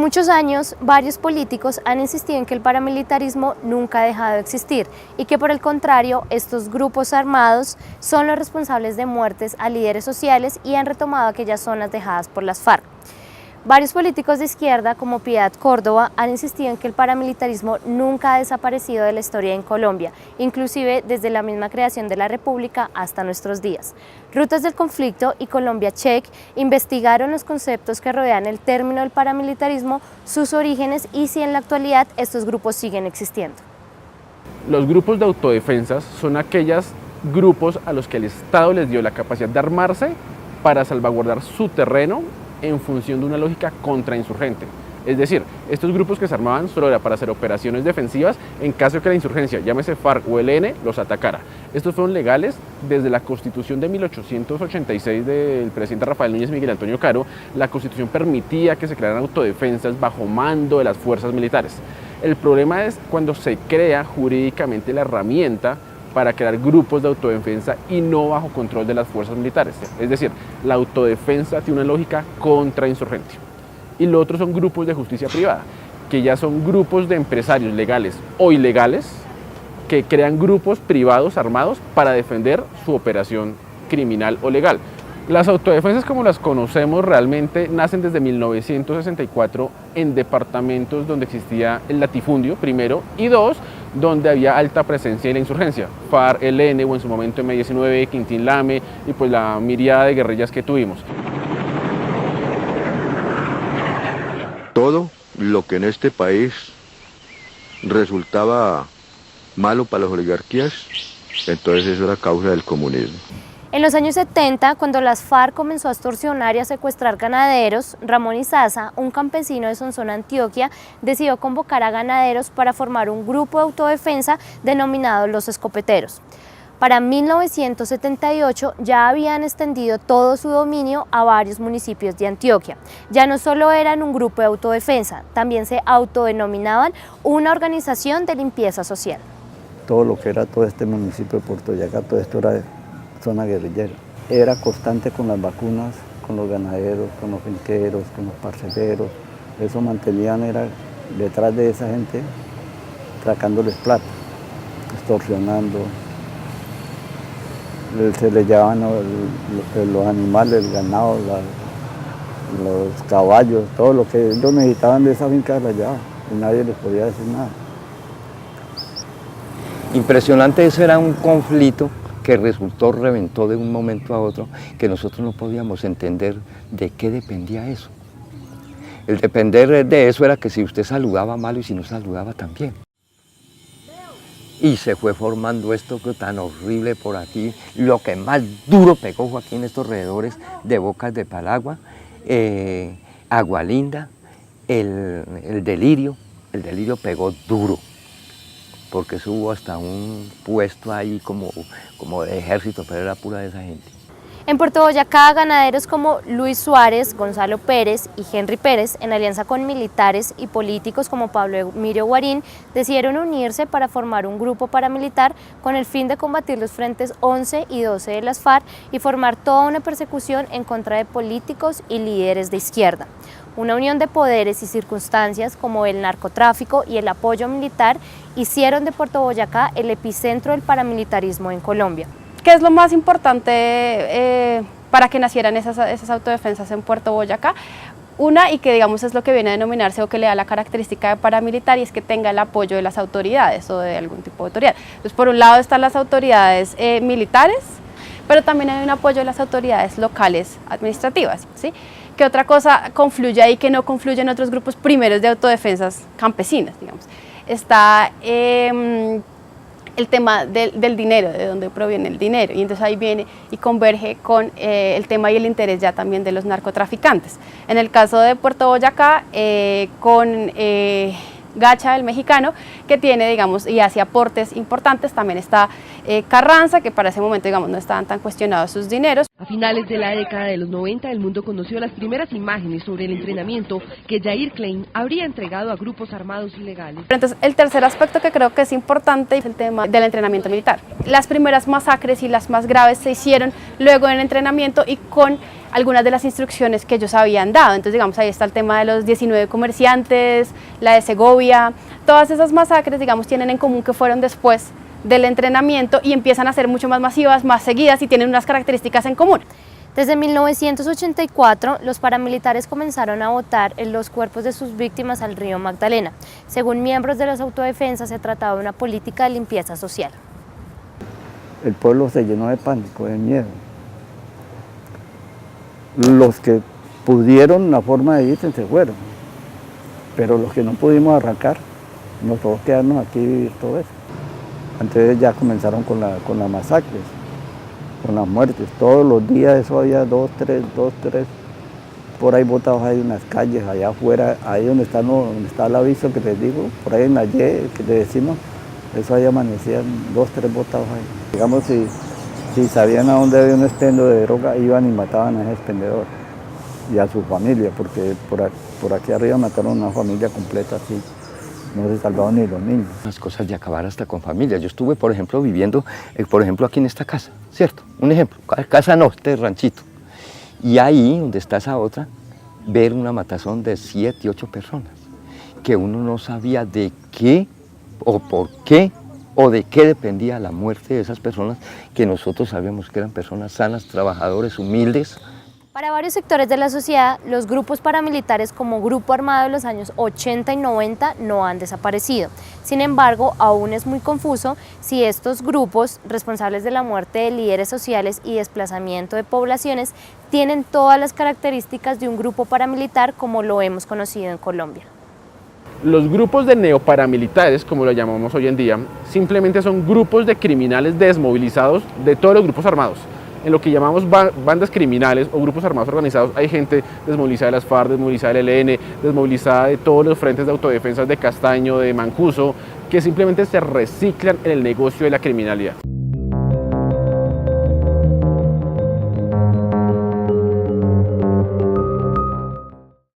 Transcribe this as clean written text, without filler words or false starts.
muchos años, varios políticos han insistido en que el paramilitarismo nunca ha dejado de existir y que, por el contrario, estos grupos armados son los responsables de muertes a líderes sociales y han retomado aquellas zonas dejadas por las FARC. Varios políticos de izquierda, como Piedad Córdoba, han insistido en que el paramilitarismo nunca ha desaparecido de la historia en Colombia, inclusive desde la misma creación de la República hasta nuestros días. Rutas del Conflicto y Colombia Check investigaron los conceptos que rodean el término del paramilitarismo, sus orígenes y si en la actualidad estos grupos siguen existiendo. Los grupos de autodefensa son aquellos grupos a los que el Estado les dio la capacidad de armarse para salvaguardar su terreno en función de una lógica contrainsurgente. Es decir, estos grupos que se armaban solo era para hacer operaciones defensivas en caso de que la insurgencia, llámese FARC o ELN, los atacara. Estos fueron legales desde la Constitución de 1886 del presidente Rafael Núñez Miguel Antonio Caro. La Constitución permitía que se crearan autodefensas bajo mando de las fuerzas militares. El problema es cuando se crea jurídicamente la herramienta para crear grupos de autodefensa y no bajo control de las fuerzas militares. Es decir, la autodefensa tiene una lógica contrainsurgente. Y lo otro son grupos de justicia privada, que ya son grupos de empresarios legales o ilegales que crean grupos privados armados para defender su operación criminal o legal. Las autodefensas, como las conocemos realmente, nacen desde 1964 en departamentos donde existía el latifundio, primero, y dos, donde había alta presencia de la insurgencia, FARC, ELN o en su momento M-19, Quintín Lame y pues la miríada de guerrillas que tuvimos. Todo lo que en este país resultaba malo para las oligarquías, entonces eso era causa del comunismo. En los años 70, cuando las FARC comenzó a extorsionar y a secuestrar ganaderos, Ramón Izaza, un campesino de Sonsón, Antioquia, decidió convocar a ganaderos para formar un grupo de autodefensa denominado Los Escopeteros. Para 1978 ya habían extendido todo su dominio a varios municipios de Antioquia. Ya no solo eran un grupo de autodefensa, también se autodenominaban una organización de limpieza social. Todo lo que era todo este municipio de Puerto Boyacá, todo esto era zona guerrillera. Era constante con las vacunas, con los ganaderos, con los finqueros, con los parceleros. Eso mantenían, era detrás de esa gente, sacándoles plata, extorsionando. Se les llevaban los animales, el ganado, los caballos, todo lo que ellos necesitaban de esa finca se las llevaban y nadie les podía decir nada. Impresionante, eso era un conflicto que reventó de un momento a otro, que nosotros no podíamos entender de qué dependía eso. El depender de eso era que si usted saludaba malo y si no saludaba también. Y se fue formando esto tan horrible por aquí. Lo que más duro pegó fue aquí en estos alrededores de Bocas de Palagua, Agualinda, el delirio pegó duro, porque eso hubo hasta un puesto ahí como de ejército, pero era pura de esa gente. En Puerto Boyacá, ganaderos como Luis Suárez, Gonzalo Pérez y Henry Pérez, en alianza con militares y políticos como Pablo Emilio Guarín, decidieron unirse para formar un grupo paramilitar con el fin de combatir los frentes 11 y 12 de las FARC y formar toda una persecución en contra de políticos y líderes de izquierda. Una unión de poderes y circunstancias como el narcotráfico y el apoyo militar hicieron de Puerto Boyacá el epicentro del paramilitarismo en Colombia. ¿Qué es lo más importante para que nacieran esas autodefensas en Puerto Boyacá? Una, y que digamos es lo que viene a denominarse o que le da la característica de paramilitar, y es que tenga el apoyo de las autoridades o de algún tipo de autoridad. Entonces, por un lado están las autoridades militares, pero también hay un apoyo de las autoridades locales administrativas, ¿sí? ¿Qué otra cosa confluye ahí que no confluye en otros grupos primeros de autodefensas campesinas, digamos? Está el tema del dinero, de dónde proviene el dinero, y entonces ahí viene y converge con el tema y el interés ya también de los narcotraficantes. En el caso de Puerto Boyacá, con Gacha, el mexicano, que tiene, digamos, y hace aportes importantes. También está Carranza, que para ese momento, digamos, no estaban tan cuestionados sus dineros. A finales de la década de los 90, el mundo conoció las primeras imágenes sobre el entrenamiento que Jair Klein habría entregado a grupos armados ilegales. Entonces, el tercer aspecto que creo que es importante es el tema del entrenamiento militar. Las primeras masacres y las más graves se hicieron luego en el entrenamiento y con algunas de las instrucciones que ellos habían dado. Entonces, digamos, ahí está el tema de los 19 comerciantes, la de Segovia, todas esas masacres, digamos, tienen en común que fueron después del entrenamiento y empiezan a ser mucho más masivas, más seguidas y tienen unas características en común. Desde 1984, los paramilitares comenzaron a botar los cuerpos de sus víctimas al río Magdalena. Según miembros de las autodefensas, se trataba de una política de limpieza social. El pueblo se llenó de pánico, de miedo. Los que pudieron la forma de irse se fueron, pero los que no pudimos arrancar, nos tocó quedarnos aquí y vivir todo eso. Entonces ya comenzaron con las masacres, con las muertes. Todos los días eso había dos, tres, por ahí botados ahí en las calles, allá afuera, ahí donde está el aviso que les digo, por ahí en la Y, que le decimos, eso ahí amanecían 2, 3 botados ahí. Digamos, si sabían a dónde había un expendio de droga, iban y mataban a ese expendedor y a su familia, porque por aquí arriba mataron a una familia completa así. No se salvaron ni los niños. Las cosas de acabar hasta con familias. Yo estuve, por ejemplo, viviendo, aquí en esta casa, ¿cierto? Un ejemplo, casa no, este ranchito. Y ahí, donde está esa otra, ver una matazón de 7, 8 personas, que uno no sabía de qué o por qué o de qué dependía la muerte de esas personas, que nosotros sabíamos que eran personas sanas, trabajadores, humildes. Para varios sectores de la sociedad, los grupos paramilitares como grupo armado de los años 80 y 90 no han desaparecido. Sin embargo, aún es muy confuso si estos grupos, responsables de la muerte de líderes sociales y desplazamiento de poblaciones, tienen todas las características de un grupo paramilitar como lo hemos conocido en Colombia. Los grupos de neoparamilitares, como lo llamamos hoy en día, simplemente son grupos de criminales desmovilizados de todos los grupos armados. En lo que llamamos bandas criminales o grupos armados organizados hay gente desmovilizada de las FARC, desmovilizada del ELN, desmovilizada de todos los frentes de autodefensas de Castaño, de Mancuso, que simplemente se reciclan en el negocio de la criminalidad.